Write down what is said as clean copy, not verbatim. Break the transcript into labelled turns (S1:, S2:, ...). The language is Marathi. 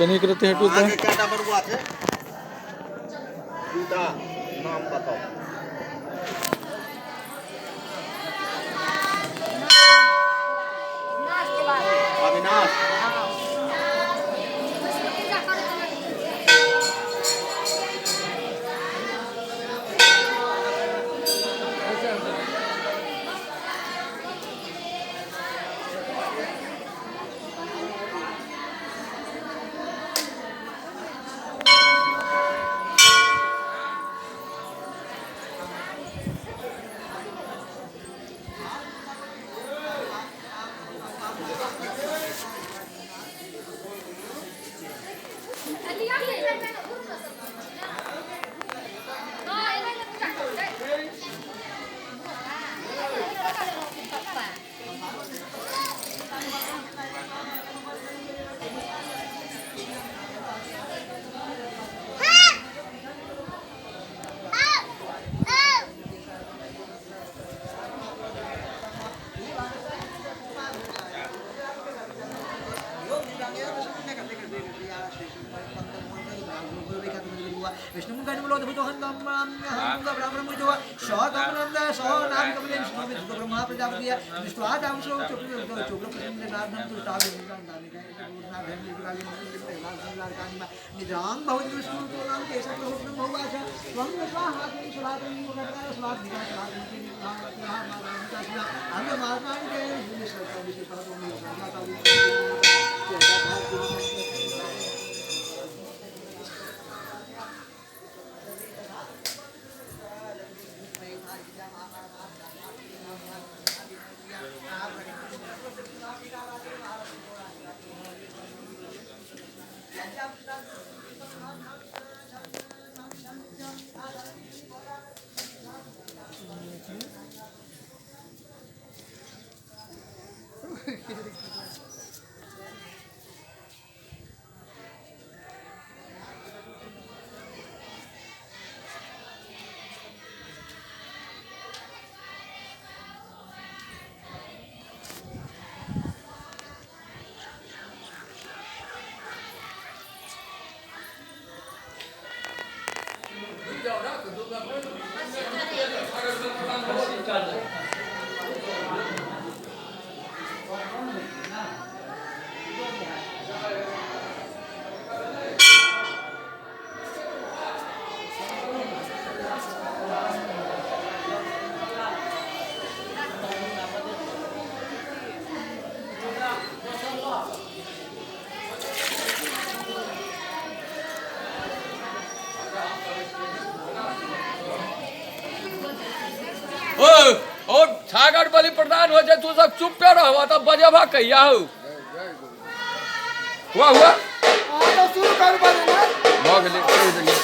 S1: कनी करते हैं टूटा
S2: क्या नंबर हुआ थे जूता नाम बताओ अविनाश
S3: विष्णु गणमलोद भूतोहं ब्रह्मं ब्राह्मणं मुजो शोतमनंद सोनाम कमले विष्णु में तो ब्रह्मा प्रजापति विष्णु आदम श्लो चोग्र प्रसन्न नारदं तो ताग दाने का ना धर्म विरागे लाल कानिमा निरांग भवति विष्णु तो नाम केशव लोकं भवाच स्वं स्वाहा स्वाहातं मुखदा स्वाहा निका स्वाहा अंग मार्गानि के विष्णु विष्णु तो
S4: और छागर बलि प्रदान हो जाए तू सब चुप पे रहो तब बजबा कहिया हो हुआ
S3: तो शुरू कर बने
S4: हो गेले